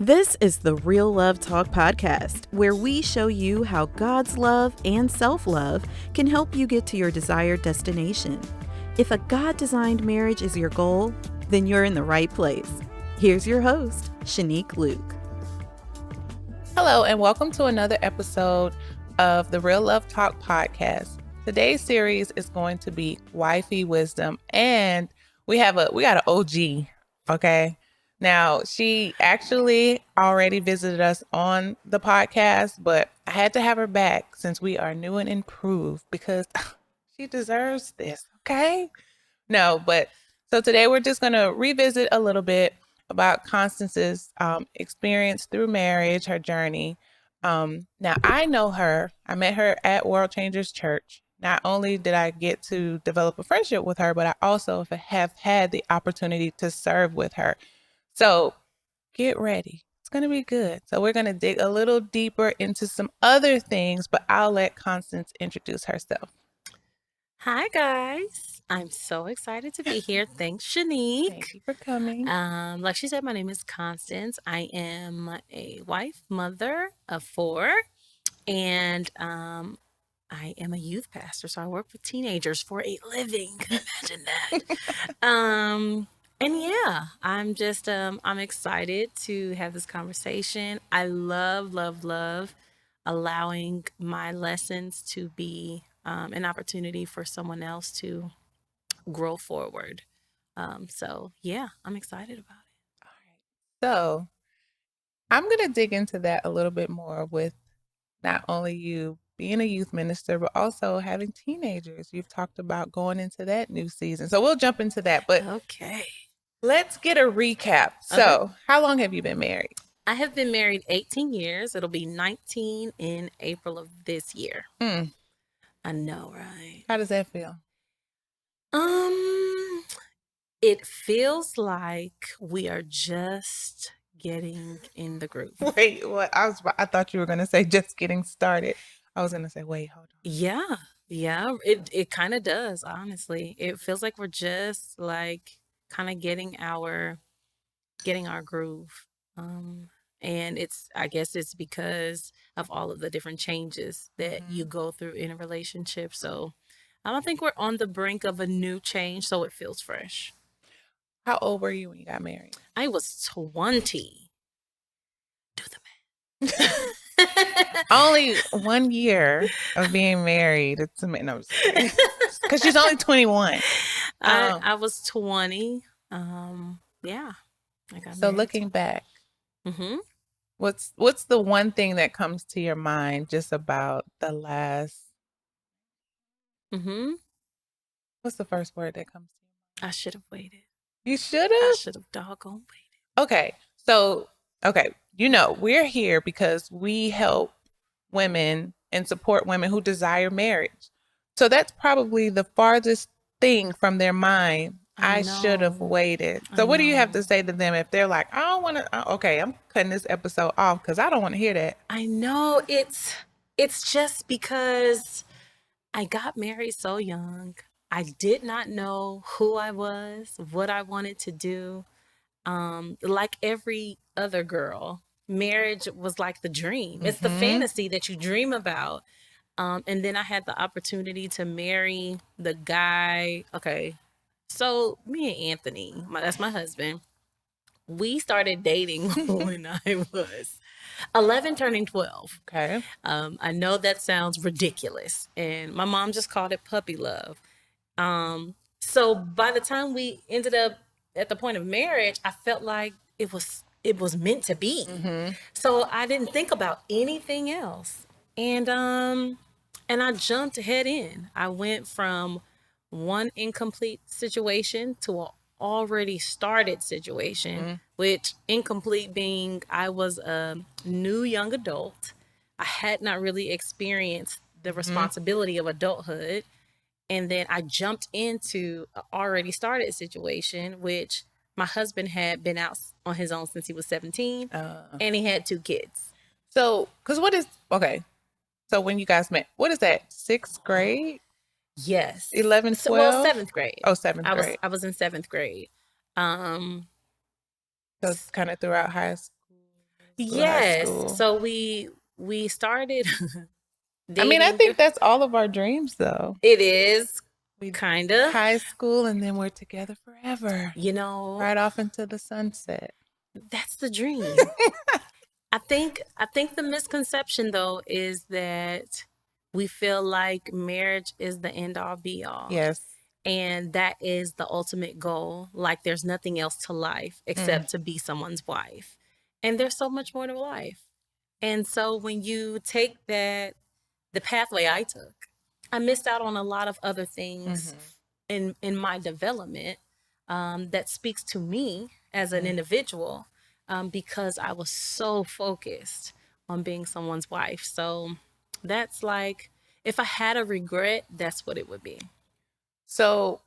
This is the Real Love Talk podcast, where we show you how God's love and self-love can help you get to your desired destination. If a God-designed marriage is your goal, then you're in the right place. Here's your host, Shenique Luke. Hello, and welcome to another episode of the Real Love Talk podcast. Today's series is going to be Wifey Wisdom, and we got an OG, okay? Now, she actually already visited us on the podcast, but I had to have her back since we are new and improved because she deserves this, okay? So today we're just going to revisit a little bit about Constance's experience through marriage, her journey. Now, I know her. I met her at World Changers Church. Not only did I get to develop a friendship with her, but I also have had the opportunity to serve with her. So get ready. It's going to be good. So we're going to dig a little deeper into some other things, but I'll let Constance introduce herself. Hi, guys. I'm so excited to be here. Thanks, Shenique. Thank you for coming. Like she said, my name is Constance. I am a wife, mother of 4, and I am a youth pastor. So I work with teenagers for a living. Imagine that. And yeah, I'm just, I'm excited to have this conversation. I love allowing my lessons to be an opportunity for someone else to grow forward. So yeah, I'm excited about it. All right. So I'm going to dig into that a little bit more with not only you being a youth minister, but also having teenagers. You've talked about going into that new season. So we'll jump into that. But okay. Let's get a recap. So, How long have you been married? I have been married 18 years. It'll be 19 in April of this year. I know, right? How does that feel? It feels like we are just getting in the groove. Wait, what? I thought you were going to say just getting started. I was going to say, wait, hold on. Yeah. It kind of does, honestly. It feels like we're just like kind of getting our groove. And I guess it's because of all of the different changes that you go through in a relationship. So I don't think we're on the brink of a new change, so it feels fresh. How old were you when you got married? I was 20. Do the math. Only 1 year of being married. It's amazing. No, because she's only 21. I was 20. Yeah. I got so married. Looking back, what's the one thing that comes to your mind just about the last? What's the first word that comes to you? I should have waited. You should have? I should have doggone waited. Okay. We're here because we help women and support women who desire marriage. So that's probably the farthest thing from their mind. I should have waited. So what do you have to say to them if they're like, I don't want to, okay, I'm cutting this episode off because I don't want to hear that. I know it's just because I got married so young. I did not know who I was, what I wanted to do. Like every other girl, marriage was like the dream. It's the fantasy that you dream about. And then I had the opportunity to marry the guy. Okay. So me and Anthony, that's my husband, we started dating when I was 11 turning 12. Okay. I know that sounds ridiculous. And my mom just called it puppy love. So by the time we ended up at the point of marriage, I felt like it was meant to be. So I didn't think about anything else. And I jumped head in. I went from one incomplete situation to an already started situation, which incomplete being I was a new young adult. I had not really experienced the responsibility of adulthood. And then I jumped into an already started situation, which my husband had been out on his own since he was 17, and he had 2 kids. So, so when you guys met, what is that, 6th grade? Yes. 11, 12? So, well, 7th grade. Oh, 7th grade. I was in 7th grade. So it's kind of throughout high school. Yes. school. So we started I mean, I dating. think that's all of our dreams, though. It is We kind of, high school, and then we're together forever, you know, right off into the sunset. that's the dream. I think the misconception though is that we feel like marriage is the end all be all. Yes. And that is the ultimate goal. Like there's nothing else to life except to be someone's wife. And there's so much more to life. And so when you take the pathway I took, I missed out on a lot of other things in my development that speaks to me as an individual because I was so focused on being someone's wife. So that's like, if I had a regret, that's what it would be. So,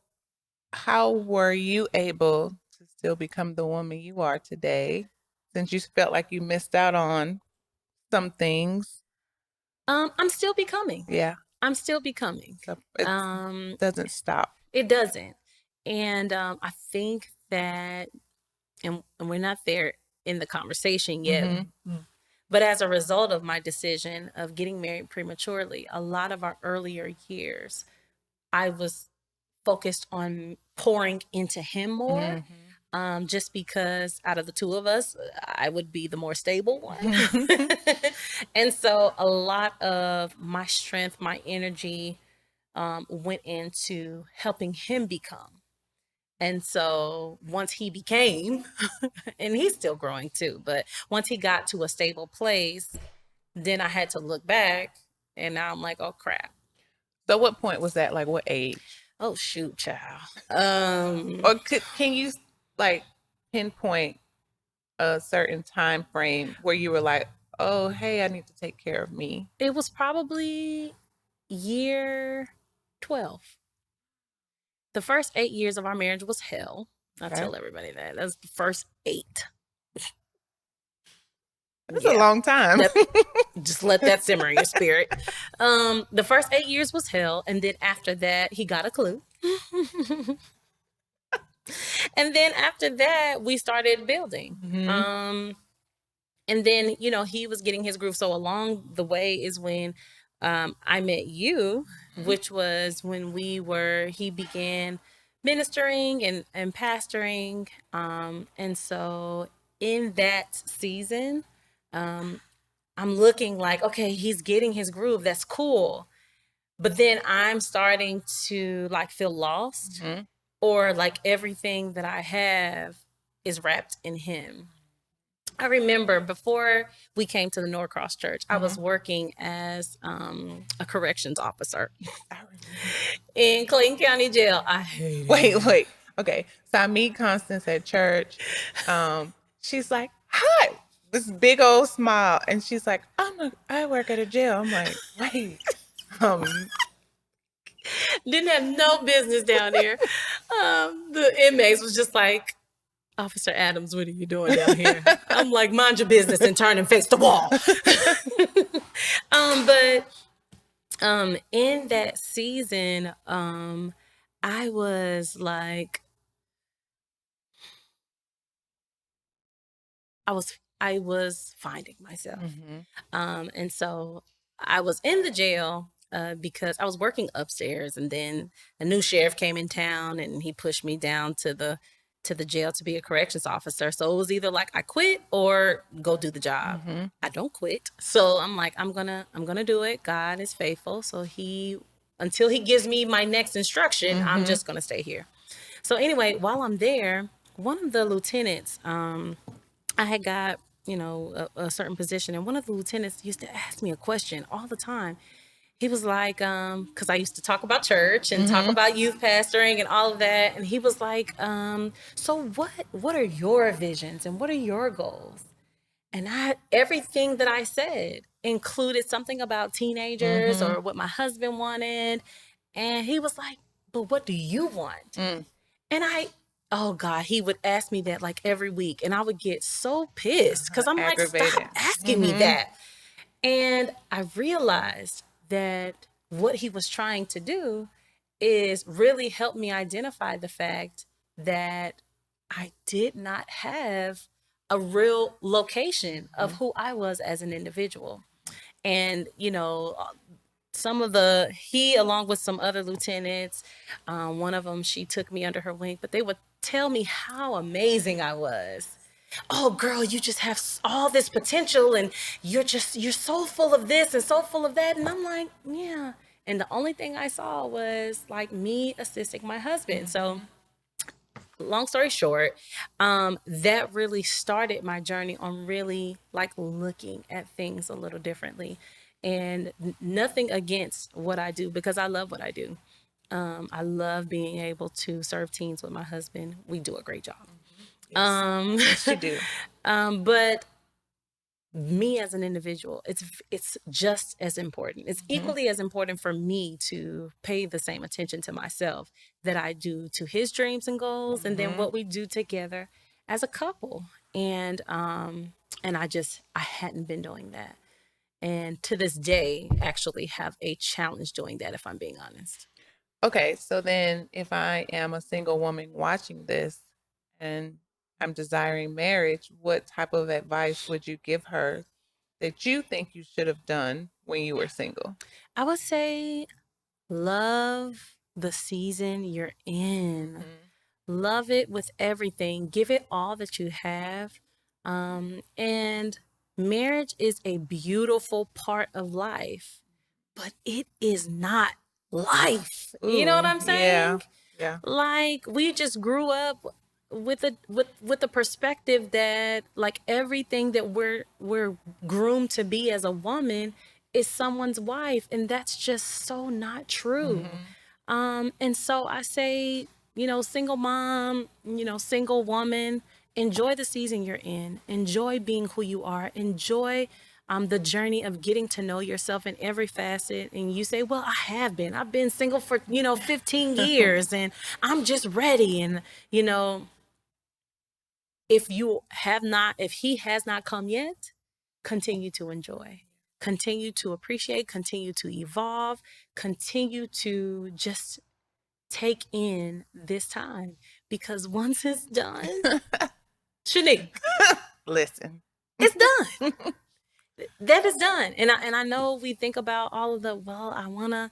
how were you able to still become the woman you are today, since you felt like you missed out on some things? I'm still becoming. Yeah. I'm still becoming. So it doesn't stop. It doesn't. And I think that, and we're not there in the conversation yet, but as a result of my decision of getting married prematurely, a lot of our earlier years, I was focused on pouring into him more. Just because out of the two of us, I would be the more stable one. And so a lot of my strength, my energy went into helping him become. And so once he became, and he's still growing too, but once he got to a stable place, then I had to look back and now I'm like, oh crap. So what point was that? Like what age? Oh shoot, child. Or can you like pinpoint a certain time frame where you were like, oh, hey, I need to take care of me? It was probably year 12. The first 8 years of our marriage was hell. I tell everybody that. That's the first 8. That's a long time. Just let that simmer in your spirit. The first 8 years was hell. And then after that, he got a clue. And then after that, we started building. And then, you know, he was getting his groove. So along the way is when I met you, which was when he began ministering and pastoring. And so in that season, I'm looking like, okay, he's getting his groove. That's cool. But then I'm starting to like feel lost or like everything that I have is wrapped in him. I remember before we came to the Norcross Church, I was working as a corrections officer in Clayton County Jail. I hate it. Wait. Okay. So I meet Constance at church. She's like, hi. This big old smile. And she's like, I work at a jail. I'm like, wait. Didn't have no business down there. The inmates was just like, Officer Adams, what are you doing down here? I'm like, mind your business and turn and face the wall. But in that season, I was like, I was finding myself. And so I was in the jail because I was working upstairs, and then a new sheriff came in town and he pushed me down to the jail to be a corrections officer. So it was either like I quit or go do the job. I don't quit. So I'm like, I'm gonna do it. God is faithful. So until he gives me my next instruction, I'm just gonna stay here. So anyway, while I'm there, one of the lieutenants, I had got, you know, a certain position, and one of the lieutenants used to ask me a question all the time. He was like, because I used to talk about church and talk about youth pastoring and all of that. And he was like, so what are your visions and what are your goals? And everything that I said included something about teenagers or what my husband wanted. And he was like, but what do you want? And oh God, he would ask me that like every week. And I would get so pissed because I'm like, stop asking me that. And I realized that what he was trying to do is really help me identify the fact that I did not have a real location of who I was as an individual. And, he, along with some other lieutenants, one of them, she took me under her wing, but they would tell me how amazing I was. Oh, girl, you just have all this potential, and you're so full of this and so full of that. And I'm like, yeah. And the only thing I saw was like me assisting my husband. So long story short, that really started my journey on really like looking at things a little differently. And nothing against what I do, because I love what I do. I love being able to serve teens with my husband. We do a great job. Yes, you do. But me as an individual, it's just as important. It's equally as important for me to pay the same attention to myself that I do to his dreams and goals, and then what we do together as a couple. And I hadn't been doing that. And to this day, actually have a challenge doing that, if I'm being honest. Okay, so then if I am a single woman watching this and I'm desiring marriage, what type of advice would you give her that you think you should have done when you were single? I would say love the season you're in. Love it with everything. Give it all that you have. And marriage is a beautiful part of life, but it is not life. You know what I'm saying? Yeah. Like, we just grew up with the perspective that like everything that we're groomed to be as a woman is someone's wife, and that's just so not true. And so I say, single mom, single woman, enjoy the season you're in, enjoy being who you are, enjoy the journey of getting to know yourself in every facet. And you say, well, I've been single for 15 years and I'm just ready. And if he has not come yet, continue to enjoy, continue to appreciate, continue to evolve, continue to just take in this time, because once it's done, Shenique, listen, it's done. That is done. And I know we think about all of I want to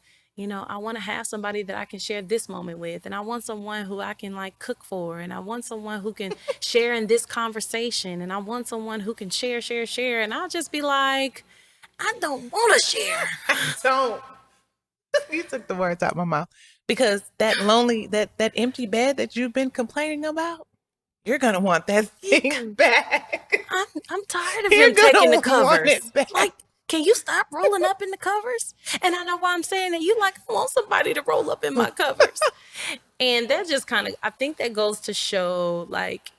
have somebody that I can share this moment with. And I want someone who I can like cook for. And I want someone who can share in this conversation. And I want someone who can share. And I'll just be like, I don't want to share. So you took the words out of my mouth, because that lonely, that empty bed that you've been complaining about, you're going to want that thing back. I'm tired of him taking the covers. Like, can you stop rolling up in the covers? And I know why I'm saying that. You like, I want somebody to roll up in my covers. And that just kind of, I think that goes to show, like,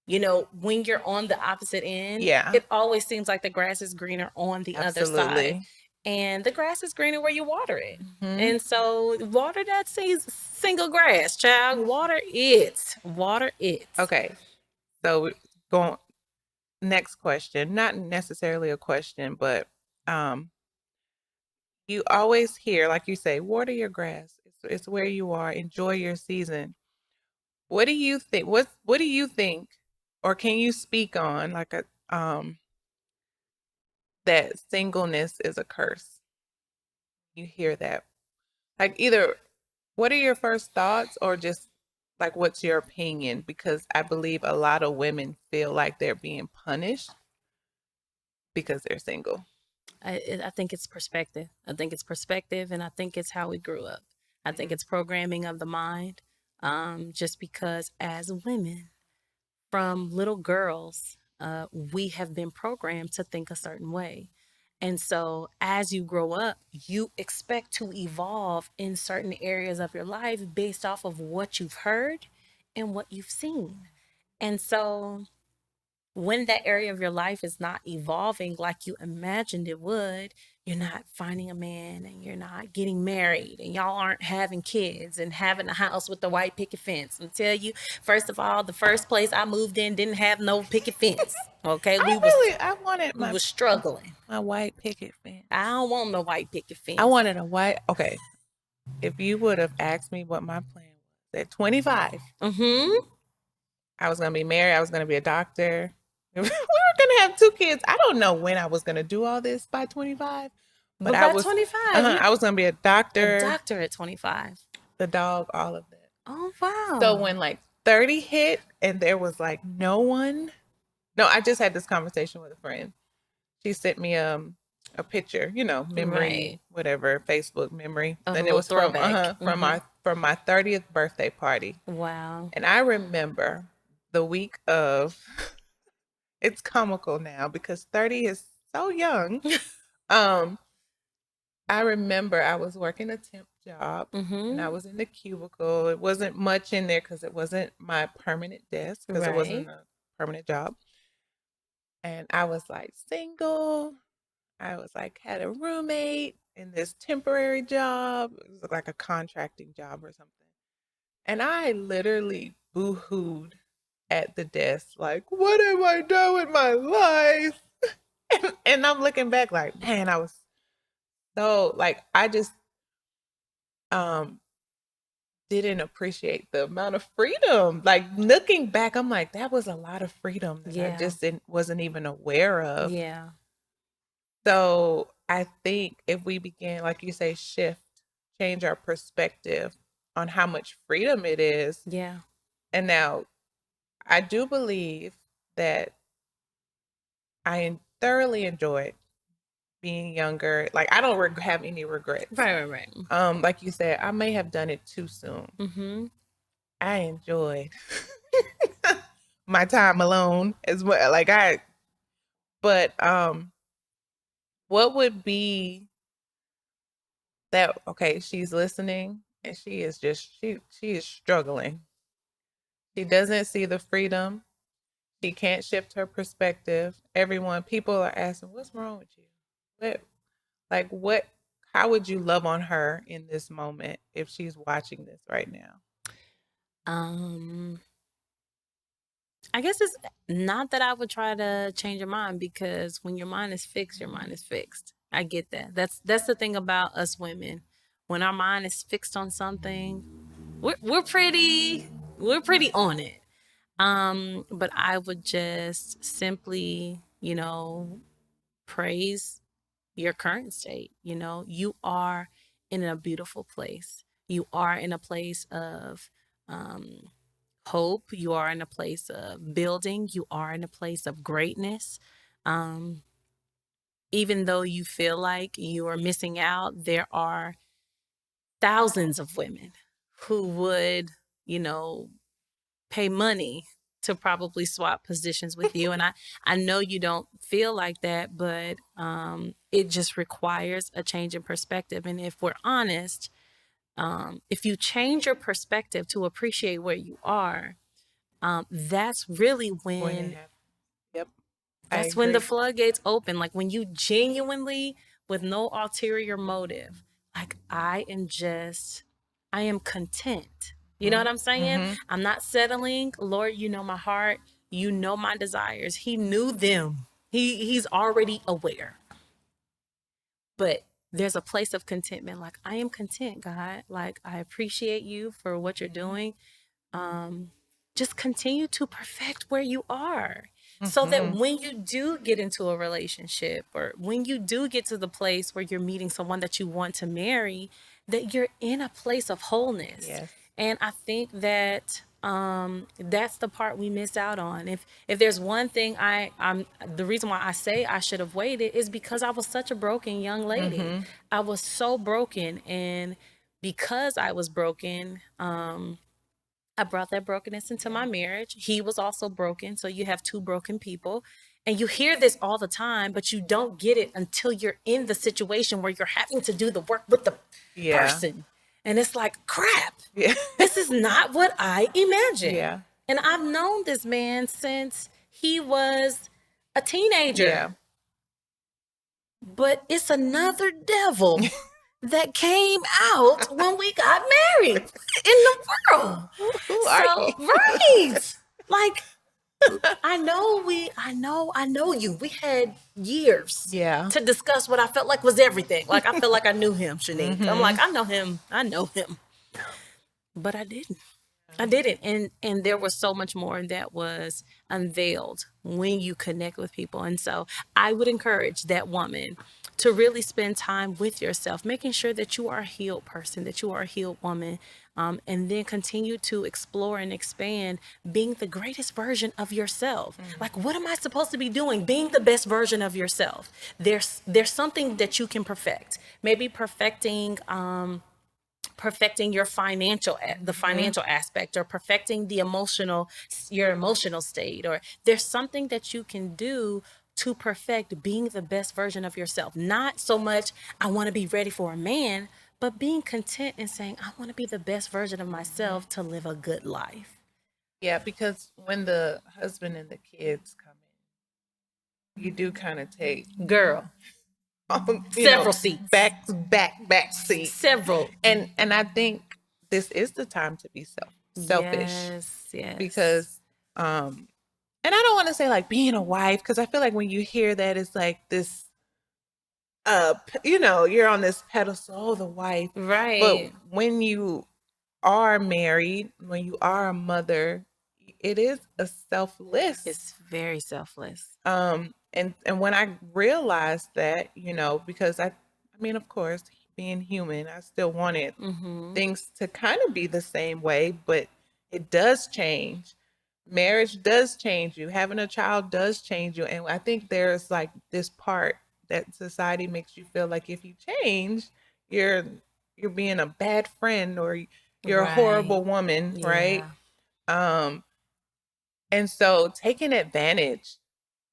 when you're on the opposite end, it always seems like the grass is greener on the other side. And the grass is greener where you water it. And so water that single grass, child. Water it. Okay. So going next question, not necessarily a question, but you always hear, like you say, water your grass. It's where you are. Enjoy your season. What do you think? What do you think, or can you speak on like that singleness is a curse? You hear that, like, either what are your first thoughts, or just like what's your opinion? Because I believe a lot of women feel like they're being punished because they're single. I think it's perspective. And I think it's how we grew up. I think it's programming of the mind. Just because as women, from little girls, we have been programmed to think a certain way. And so as you grow up, you expect to evolve in certain areas of your life based off of what you've heard and what you've seen. And so when that area of your life is not evolving like you imagined it would, you're not finding a man, and you're not getting married, and y'all aren't having kids and having a house with the white picket fence. And tell you, first of all, the first place I moved in didn't have no picket fence. Okay, I was struggling. My white picket fence. I don't want no white picket fence. I wanted a white. Okay, if you would have asked me what my plan was at 25, I was gonna be married. I was gonna be a doctor. we were going to have 2 kids. I don't know when I was going to do all this by 25. But by 25, I was going to be a doctor. A doctor at 25. The dog, all of that. Oh, wow. So when like 30 hit and there was like no one. No, I just had this conversation with a friend. She sent me a picture, memory, whatever, Facebook memory. And it was from my 30th birthday party. Wow. And I remember the week of, it's comical now because 30 is so young. I remember I was working a temp job and I was in the cubicle. It wasn't much in there because it wasn't my permanent desk because it wasn't a permanent job. And I was like single. I was like, had a roommate in this temporary job. It was like a contracting job or something. And I literally boo-hooed at the desk, like, what have I done with my life? And I'm looking back like, man, I was so like, I just didn't appreciate the amount of freedom. Like looking back, I'm like, that was a lot of freedom that I just wasn't even aware of. Yeah. So I think if we begin, like you say, change our perspective on how much freedom it is. Yeah. And now I do believe that I thoroughly enjoyed being younger. Like I don't have any regrets. Right. Like you said, I may have done it too soon. Mm-hmm. I enjoyed my time alone as well. But what would be that? Okay, she's listening and she is struggling. She doesn't see the freedom. She can't shift her perspective. People are asking, what's wrong with you? How would you love on her in this moment if she's watching this right now? I guess it's not that I would try to change your mind, because when your mind is fixed, your mind is fixed. I get that. That's the thing about us women. When our mind is fixed on something, we're pretty on it. But I would just simply, praise your current state. You are in a beautiful place. You are in a place of hope. You are in a place of building. You are in a place of greatness. Even though you feel like you are missing out, there are thousands of women who would, pay money to probably swap positions with you. And I know you don't feel like that, but it just requires a change in perspective. And if we're honest, if you change your perspective to appreciate where you are, that's really when that's when the floodgates open. Like when you genuinely, with no ulterior motive, like I am content. You know what I'm saying? Mm-hmm. I'm not settling. Lord, you know my heart. You know my desires. He knew them. He's already aware. But there's a place of contentment. Like, I am content, God. Like, I appreciate you for what you're doing. Just continue to perfect where you are. Mm-hmm. So that when you do get into a relationship, or when you do get to the place where you're meeting someone that you want to marry, that you're in a place of wholeness. Yes. And I think that that's the part we miss out on. If there's one thing I'm the reason why I say I should have waited is because I was such a broken young lady. Mm-hmm. I was so broken, and because I was broken, I brought that brokenness into my marriage. He was also broken, so you have two broken people. And you hear this all the time, but you don't get it until you're in the situation where you're having to do the work with the person. And it's like, crap, this is not what I imagined. Yeah. And I've known this man since he was a teenager. Yeah. But it's another devil that came out when we got married in the world. Right. Like, I know you. We had years to discuss what I felt like was everything. Like, I felt like I knew him, Shenique. Mm-hmm. I'm like, I know him. But I didn't. I didn't. And there was so much more that was unveiled when you connect with people. And so I would encourage that woman to really spend time with yourself, making sure that you are a healed person, that you are a healed woman, and then continue to explore and expand being the greatest version of yourself. Like, what am I supposed to be doing? Being the best version of yourself. There's something that you can perfect. Maybe perfecting your the financial aspect, or perfecting your emotional state, or there's something that you can do to perfect being the best version of yourself. Not so much I want to be ready for a man, but being content and saying I want to be the best version of myself to live a good life. Yeah, because when the husband and the kids come in, you do kind of take Girl, several seats. back seat. Several. And I think this is the time to be selfish. Yes. Because and I don't want to say like being a wife, because I feel like when you hear that, it's like this you're on this pedestal, the wife. Right. But when you are married, when you are a mother, it is a selfless. It's very selfless. And when I realized that, because I mean, of course, being human, I still wanted things to kind of be the same way, but it does change. Marriage does change you. Having a child does change you. And I think there's like this part that society makes you feel like if you change, you're being a bad friend, or you're a horrible woman, right? And so taking advantage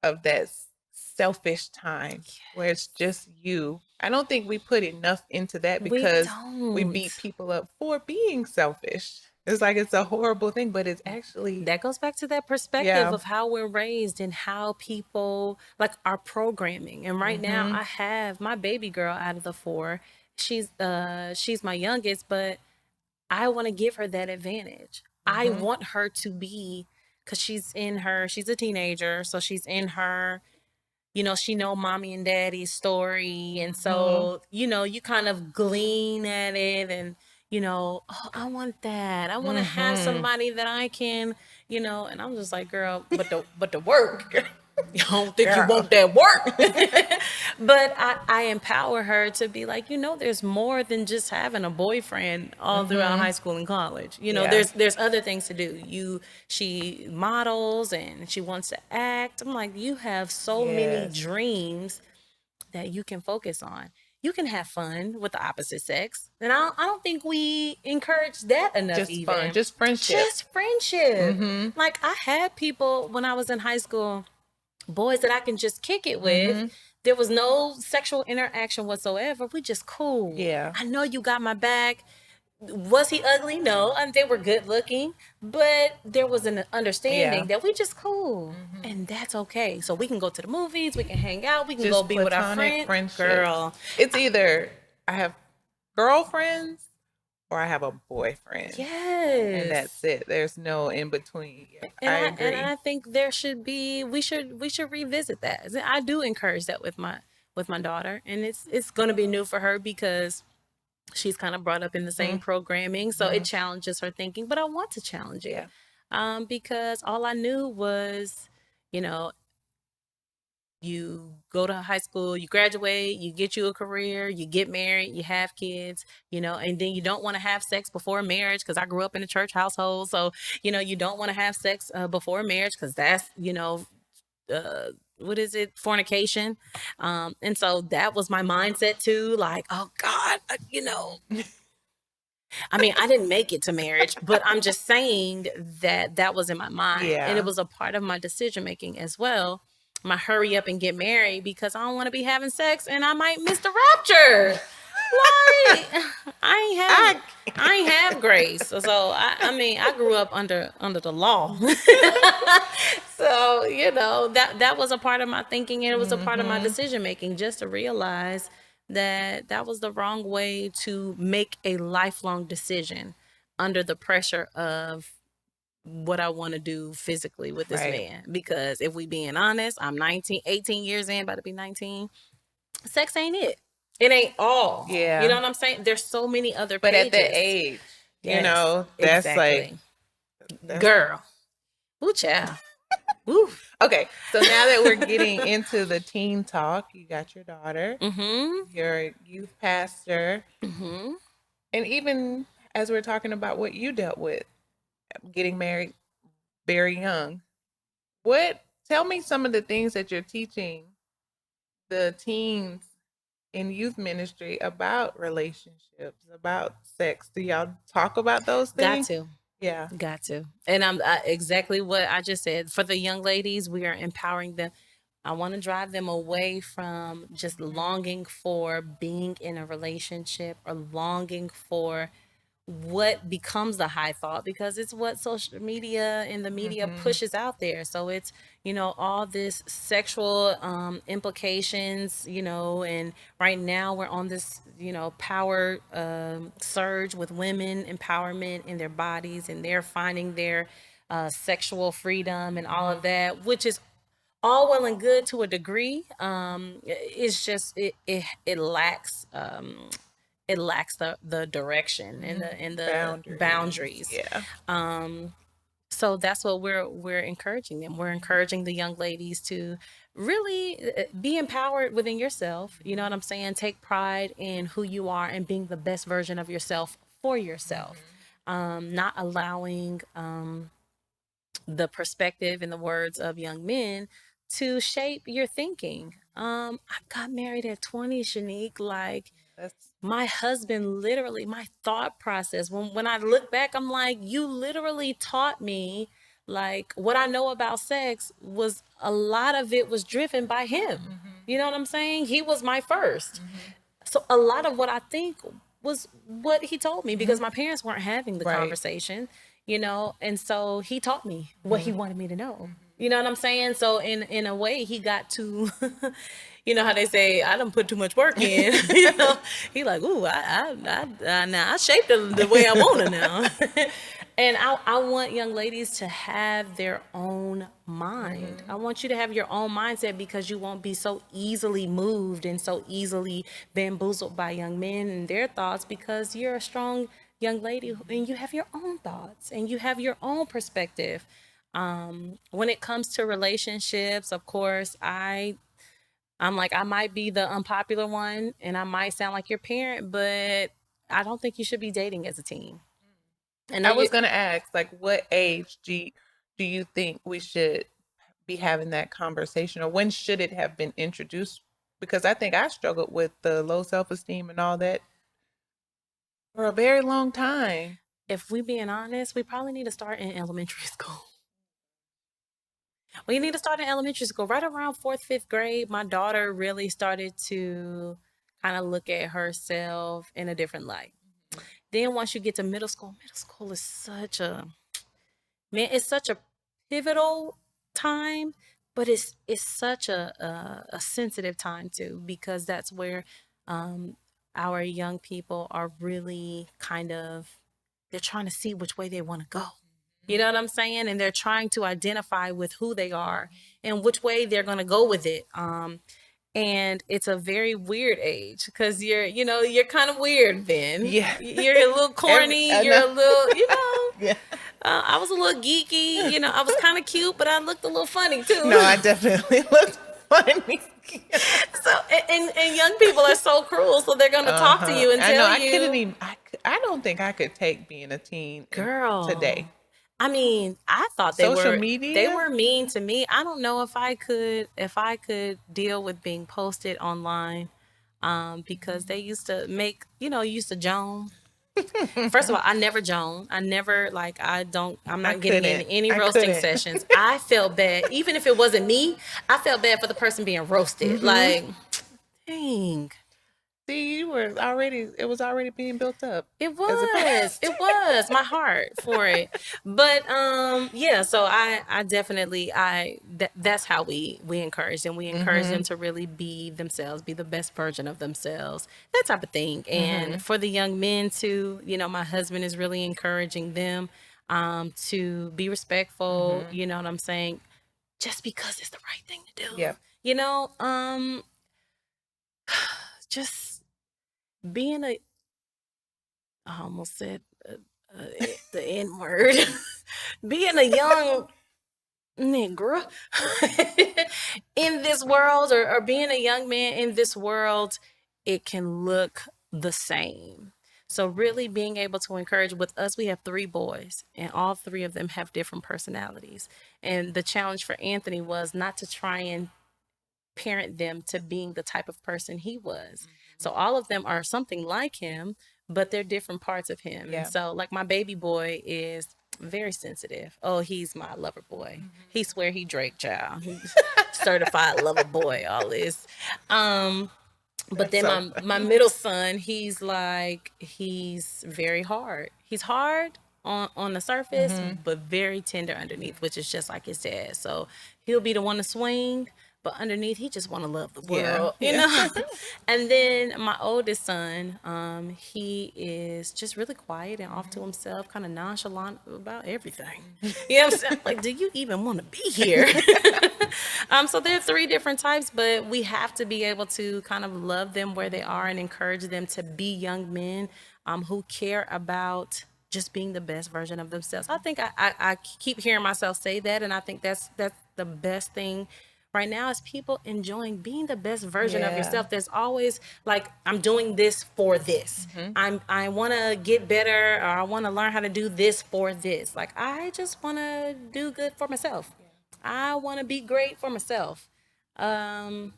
of that selfish time where it's just you. I don't think we put enough into that, because we beat people up for being selfish. It's like it's a horrible thing, but it's actually... That goes back to that perspective of how we're raised and how people like our programming. And right now I have my baby girl out of the 4. She's my youngest, but I want to give her that advantage. I want her to be, because she's a teenager, so she's in her, she know mommy and daddy's story. And so, you kind of glean at it and, oh, I want that. I want to have somebody that I can, and I'm just like, girl, but the work. You don't think you want that work. But I empower her to be like, there's more than just having a boyfriend all throughout high school and college. There's other things to do. She models and she wants to act. I'm like, you have so many dreams that you can focus on. You can have fun with the opposite sex. And I don't think we encourage that enough. Just fun, just friendship. Like, I had people when I was in high school, boys that I can just kick it with. There was no sexual interaction whatsoever. We just cool. Yeah. I know you got my back. Was he ugly? No. And they were good looking, but there was an understanding that we just cool. And that's okay. So we can go to the movies, we can hang out, we can just go be with our friends. Girl. It's either I have girlfriends or I have a boyfriend. Yes. And that's it. There's no in between. And I agree. And I think we should revisit that. I do encourage that with my daughter, and it's going to be new for her because she's kind of brought up in the same programming, so it challenges her thinking. But I want to challenge it, because all I knew was, you go to high school, you graduate, you get you a career, you get married, you have kids, and then you don't want to have sex before marriage, because I grew up in a church household. So, you don't want to have sex before marriage, because that's, what is it? Fornication. And so that was my mindset too. Like, oh God, I mean, I didn't make it to marriage, but I'm just saying that was in my mind. And it was a part of my decision making as well. My hurry up and get married, because I don't want to be having sex and I might miss the rapture. Like, I ain't have grace. So I grew up under the law. So, that was a part of my thinking, and it was a part of my decision making, just to realize that was the wrong way to make a lifelong decision under the pressure of what I want to do physically with this man. Because if we being honest, I'm 18 years in, about to be 19. Sex ain't it. It ain't all. Yeah. You know what I'm saying? There's so many other pages. But at that age, that's exactly. like, Girl. Ooh, child. Ooh. Okay, so now that we're getting into the teen talk, you got your daughter, Mm-hmm. you're a youth pastor, Mm-hmm. and even as we're talking about what you dealt with, getting married very young, tell me some of the things that you're teaching the teens in youth ministry about relationships, about sex. Do y'all talk about those Got things? to. Yeah. Got to. And exactly what I just said. For the young ladies, we are empowering them. I want to drive them away from just longing for being in a relationship or longing for what becomes the high thought, because it's what social media and the media pushes out there. So it's, all this sexual implications, and right now we're on this, power surge with women empowerment in their bodies, and they're finding their sexual freedom and all of that, which is all well and good to a degree. It's just it lacks the direction and the boundaries. Yeah. So that's what we're encouraging them. We're encouraging the young ladies to really be empowered within yourself. You know what I'm saying? Take pride in who you are and being the best version of yourself for yourself. Not allowing the perspective and the words of young men to shape your thinking. I got married at 20, Shenique. Like, my husband literally, my thought process, when I look back, I'm like, you literally taught me, like, what I know about sex was a lot of it was driven by him. You know what I'm saying? He was my 1st. So a lot of what I think was what he told me, because my parents weren't having the conversation, and so he taught me what he wanted me to know. You know what I'm saying? So in a way, he got to, you know how they say, I done put too much work in. He like, ooh, now I shaped it the way I want to now. And I want young ladies to have their own mind. I want you to have your own mindset, because you won't be so easily moved and so easily bamboozled by young men and their thoughts, because you're a strong young lady and you have your own thoughts and you have your own perspective. When it comes to relationships, of course, I'm like, I might be the unpopular one and I might sound like your parent, but I don't think you should be dating as a teen. And I was going to ask, like, what age do you think we should be having that conversation, or when should it have been introduced? Because I think I struggled with the low self-esteem and all that for a very long time. If we being honest, we probably need to start in elementary school. We need to start in elementary school. Right around 4th, 5th grade, my daughter really started to kind of look at herself in a different light. Then once you get to middle school is such a pivotal time, but it's such a sensitive time too, because that's where our young people are really they're trying to see which way they want to go. You know what I'm saying? And they're trying to identify with who they are and which way they're going to go with it. And it's a very weird age, because you're kind of weird then. Yeah. You're a little corny. You're a little, Yeah. I was a little geeky. I was kind of cute, but I looked a little funny too. No, I definitely looked funny. So, and young people are so cruel, so they're going to talk to you and tell you. I don't think I could take being a teen Girl today. I mean, I thought Social media? They were mean to me. I don't know if I could deal with being posted online, because they used to make, used to joan. First of all, I never joan. I never, like, I'm not getting in any roasting sessions. I felt bad. Even if it wasn't me, I felt bad for the person being roasted. Like, dang. See, it was already being built up. It was my heart for it. But yeah, so I definitely that's how we encourage them. We encourage them to really be themselves, be the best version of themselves, that type of thing. And for the young men too, my husband is really encouraging them to be respectful, you know what I'm saying? Just because it's the right thing to do. Yeah. Just being I almost said the N word. being a young nigga in this world, or being a young man in this world, it can look the same. So really being able to encourage, with us, we have 3 boys and all 3 of them have different personalities. And the challenge for Anthony was not to try and parent them to being the type of person he was. So all of them are something like him, but they're different parts of him. Yeah. And so like my baby boy is very sensitive. Oh, he's my lover boy. He swear he Drake child. He's certified lover boy, all this. But then my middle son, he's very hard. He's hard on the surface, but very tender underneath, which is just like his dad. So he'll be the one to swing, but underneath he just want to love the world, you know. And then my oldest son, he is just really quiet and off to himself, kind of nonchalant about everything. You know what I'm saying? Like, do you even want to be here? So there are 3 different types, but we have to be able to kind of love them where they are and encourage them to be young men who care about just being the best version of themselves. I think I keep hearing myself say that, and I think that's the best thing right now is people enjoying being the best version of yourself. There's always like, I'm doing this for this. I want to get better, or I want to learn how to do this for this. Like, I just want to do good for myself. I want to be great for myself. I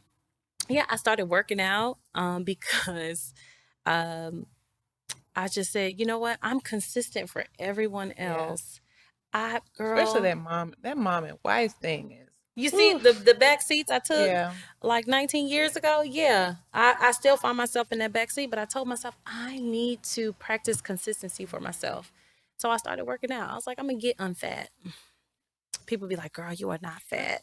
started working out because I just said, you know what? I'm consistent for everyone else. Especially that mom and wife thing is. You see the back seats I took like 19 years ago? Yeah. I still find myself in that back seat, but I told myself I need to practice consistency for myself. So I started working out. I was like, I'm going to get unfat. People be like, girl, you are not fat.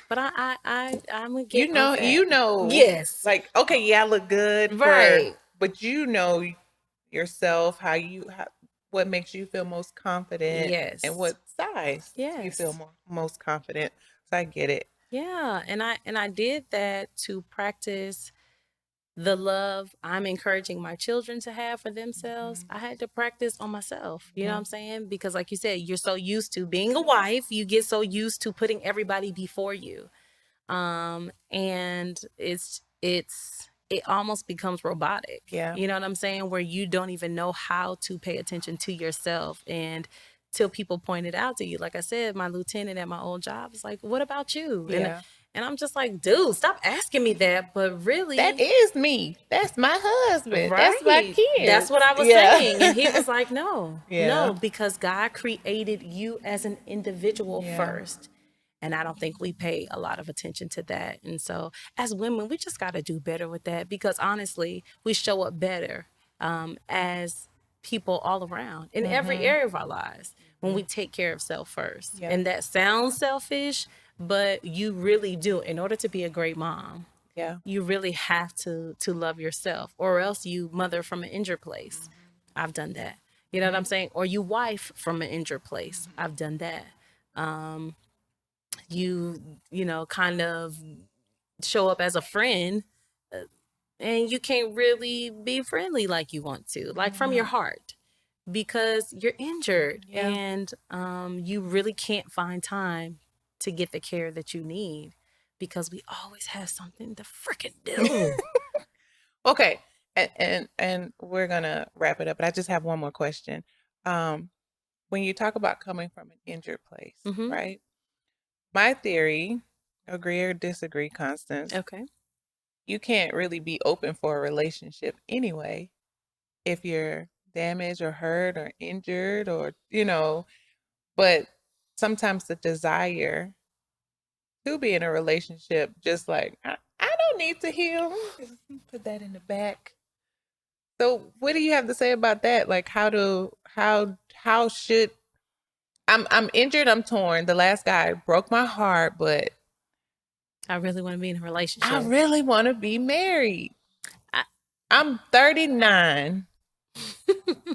But I'm going to get unfat. You know. Yes. Like, okay, yeah, I look good. Right. But you know yourself, what makes you feel most confident. Yes. And what size you feel most confident. So I get it. Yeah, and I did that to practice the love I'm encouraging my children to have for themselves. I had to practice on myself. You know what I'm saying? Because like you said, you're so used to being a wife, you get so used to putting everybody before you. And it almost becomes robotic. Yeah. You know what I'm saying? Where you don't even know how to pay attention to yourself, and till people point it out to you. Like I said, my lieutenant at my old job was like, what about you? Yeah. And I'm just like, dude, stop asking me that. But really, that is me. That's my husband. Right. That's my kid. That's what I was saying. And he was like, no, no, because God created you as an individual first. And I don't think we pay a lot of attention to that. And so as women, we just got to do better with that, because honestly, we show up better as people all around in every area of our lives when we take care of self first. And that sounds selfish, but you really do. In order to be a great mom, you really have to love yourself, or else you mother from an injured place. I've done that. You know what I'm saying? Or you wife from an injured place. I've done that. You know, kind of show up as a friend and you can't really be friendly like you want to, like from your heart, because you're injured and you really can't find time to get the care that you need, because we always have something to freaking do. Okay. And we're going to wrap it up, but I just have one more question. When you talk about coming from an injured place, right? My theory, agree or disagree, Constance. Okay. You can't really be open for a relationship anyway if you're damaged or hurt or injured, or, you know, but sometimes the desire to be in a relationship, just like, I don't need to heal. Just put that in the back. So what do you have to say about that? Like, how should, I'm injured, I'm torn. The last guy broke my heart, but I really want to be in a relationship. I really want to be married. I'm 39.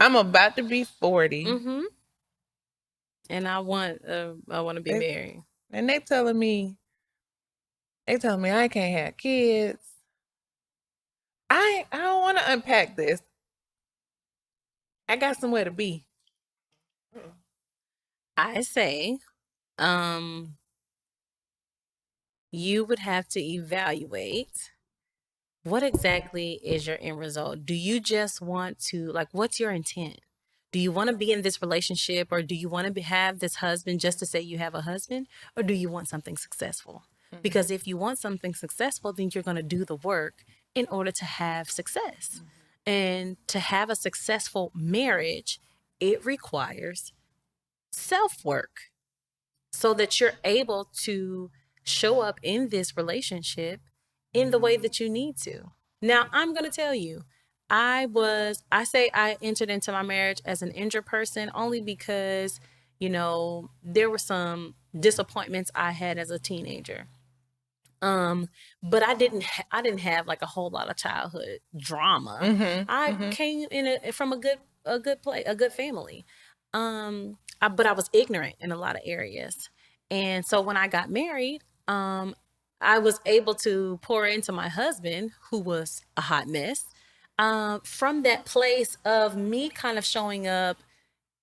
I'm about to be 40. And I want to be married. And they telling me I can't have kids. I don't want to unpack this. I got somewhere to be. I say, you would have to evaluate what exactly is your end result. Do you just want to, like, what's your intent? Do you want to be in this relationship, or do you want to have this husband just to say you have a husband, or do you want something successful? Because if you want something successful, then you're going to do the work in order to have success. And to have a successful marriage, it requires self work so that you're able to show up in this relationship in the way that you need to. Now, I'm going to tell you, I say I entered into my marriage as an injured person only because, there were some disappointments I had as a teenager. But I didn't have like a whole lot of childhood drama. I came from a good family. But I was ignorant in a lot of areas. And so when I got married, I was able to pour into my husband, who was a hot mess, from that place of me kind of showing up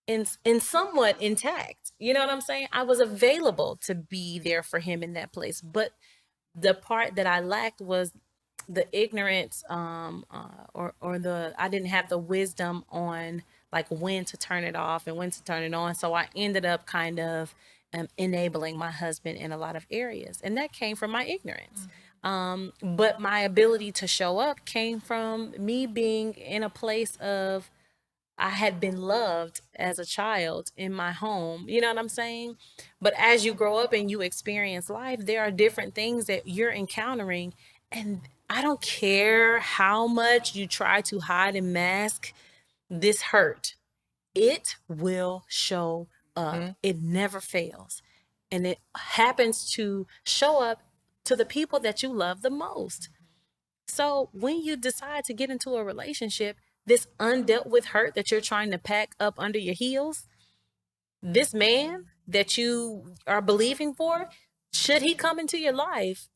in somewhat intact. You know what I'm saying? I was available to be there for him in that place. But the part that I lacked was the ignorance, or the I didn't have the wisdom on like when to turn it off and when to turn it on. So I ended up kind of enabling my husband in a lot of areas, and that came from my ignorance. But my ability to show up came from me being in a place of I had been loved as a child in my home. You know what I'm saying? But as you grow up and you experience life, there are different things that you're encountering. And I don't care how much you try to hide and mask this hurt, it will show up. It never fails. And it happens to show up to the people that you love the most. So when you decide to get into a relationship, this undealt with hurt that you're trying to pack up under your heels, this man that you are believing for, should he come into your life,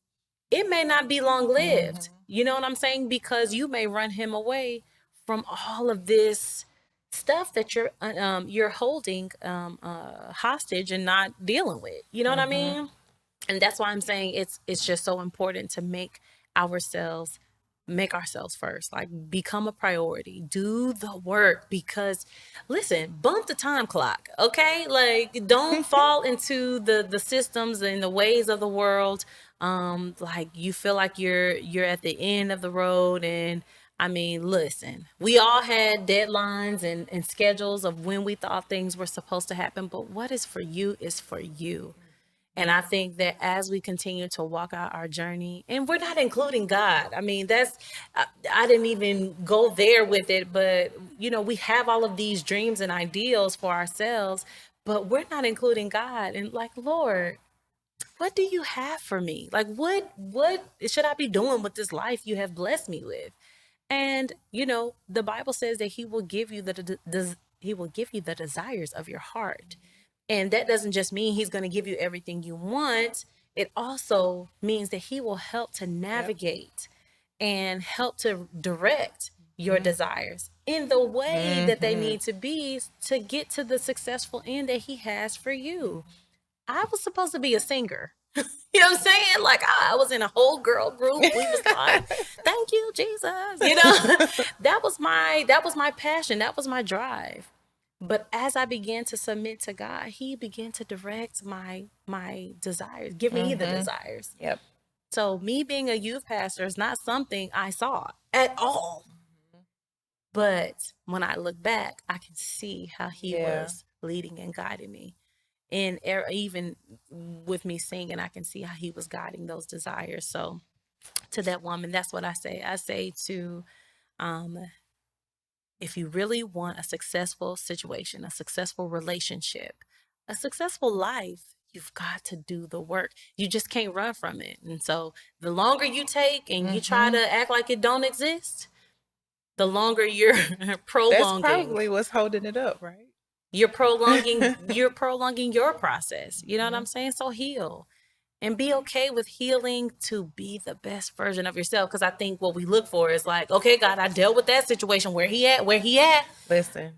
it may not be long lived. You know what I'm saying? Because you may run him away from all of this stuff that you're holding hostage and not dealing with. You know what I mean? And that's why I'm saying it's just so important to make ourselves first, like become a priority, do the work. Because listen, bump the time clock, okay? Like don't fall into the systems and the ways of the world. Like you feel like you're at the end of the road. And I mean, listen, we all had deadlines and schedules of when we thought things were supposed to happen, but what is for you is for you. And I think that as we continue to walk out our journey, and we're not including God. I mean, I didn't even go there with it, but we have all of these dreams and ideals for ourselves, but we're not including God. And like, Lord, what do you have for me? Like, what should I be doing with this life you have blessed me with? And, the Bible says that he will give you he will give you the desires of your heart. And that doesn't just mean he's going to give you everything you want. It also means that he will help to navigate and help to direct your desires in the way that they need to be to get to the successful end that he has for you. I was supposed to be a singer. You know what I'm saying? Like I was in a whole girl group. We was like, thank you, Jesus. That was my passion. That was my drive. But as I began to submit to God, he began to direct my desires, give me the desires. Yep. So me being a youth pastor is not something I saw at all. But when I look back, I can see how he was leading and guiding me. And even with me singing, I can see how he was guiding those desires. So to that woman, that's what I say. I say to, if you really want a successful situation, a successful relationship, a successful life, you've got to do the work. You just can't run from it. And so the longer you take and you try to act like it don't exist, the longer you're prolonging. That's probably what's holding it up, right? You're prolonging your process. You know what I'm saying? So heal. And be okay with healing to be the best version of yourself. Because I think what we look for is like, okay, God, I dealt with that situation. Where he at? Listen,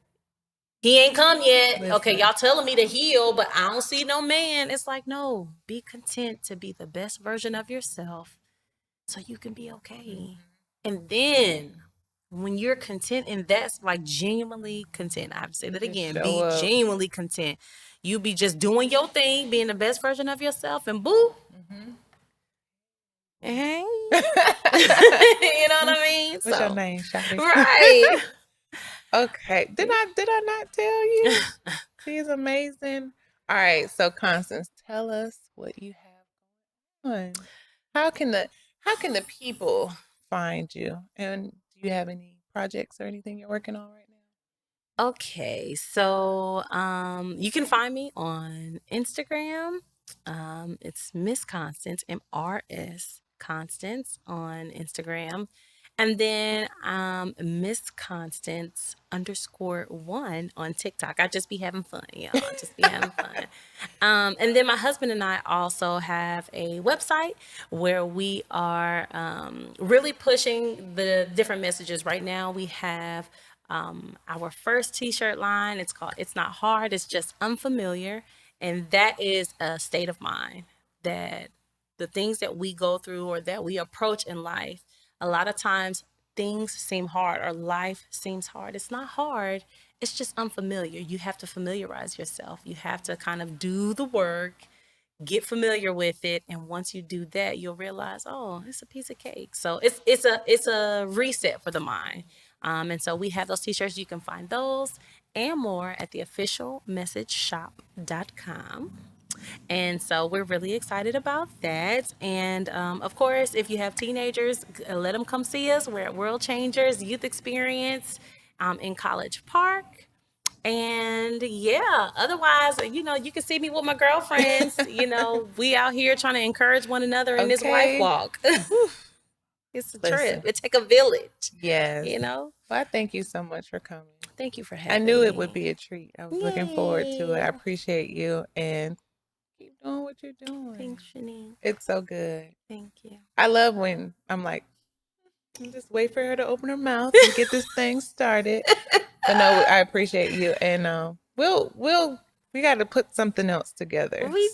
he ain't come yet. Listen. Okay, y'all telling me to heal, but I don't see no man. It's like, no, be content to be the best version of yourself so you can be okay. And then when you're content, and that's like genuinely content, I have to say that again, be genuinely content. You be just doing your thing, being the best version of yourself, and boop. Hey. You know what I mean? What's your name, Shotty? Right. Okay. Did I not tell you? She's amazing. All right. So Constance, tell us what you have going on. How can the people find you? And do you have any projects or anything you're working on right now? Okay. So you can find me on Instagram. It's Miss Constance, MRS Constance on Instagram. And then Miss Constance _1 on TikTok. I just be having fun, y'all. Just be having fun. And then my husband and I also have a website where we are really pushing the different messages. Right now we have our first t-shirt line. It's called It's Not Hard, It's Just Unfamiliar. And that is a state of mind that the things that we go through or that we approach in life, a lot of times things seem hard or life seems hard. It's not hard. It's just unfamiliar. You have to familiarize yourself. You have to kind of do the work, get familiar with it. And once you do that, you'll realize, oh, it's a piece of cake. So it's a reset for the mind. And so we have those t-shirts. You can find those and more at the officialmessageshop.com. And so we're really excited about that. And of course, if you have teenagers, let them come see us. We're at World Changers Youth Experience in College Park. And yeah, otherwise, you can see me with my girlfriends. We out here trying to encourage one another in this wife walk. It's a trip. It take a village. Yes. Well, I thank you so much for coming. Thank you for having me. I knew it would be a treat. I was looking forward to it. I appreciate you and keep doing what you're doing. Thanks, Shenique. It's so good. Thank you. I love when I'm like, just wait for her to open her mouth and get this thing started. But no, I appreciate you, and we got to put something else together. We do.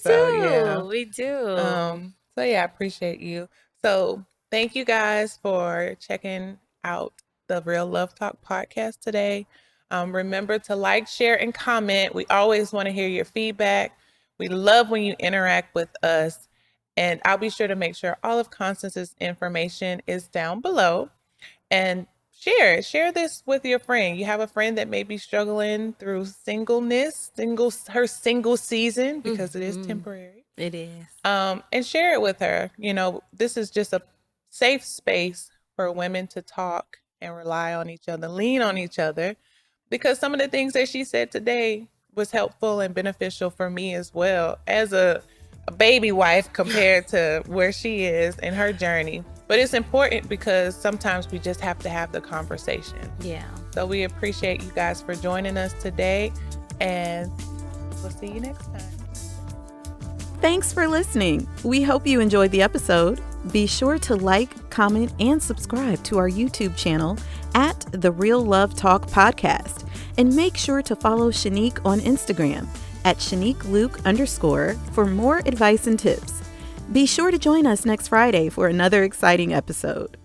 So yeah, I appreciate you. So thank you guys for checking out the Real Love Talk podcast today. Remember to like, share, and comment. We always want to hear your feedback. We love when you interact with us. And I'll be sure to make sure all of Constance's information is down below. And share this with your friend. You have a friend that may be struggling through singleness, her single season, because it is temporary. It is. And share it with her. This is just a safe space for women to talk and rely on each other, lean on each other, because some of the things that she said today was helpful and beneficial for me as well as a baby wife compared to where she is in her journey. But it's important because sometimes we just have to have the conversation. Yeah. So we appreciate you guys for joining us today, and we'll see you next time. Thanks for listening. We hope you enjoyed the episode. Be sure to like, comment, and subscribe to our YouTube channel at The Real Love Talk Podcast. And make sure to follow Shenique on Instagram at Shenique Luke _ for more advice and tips. Be sure to join us next Friday for another exciting episode.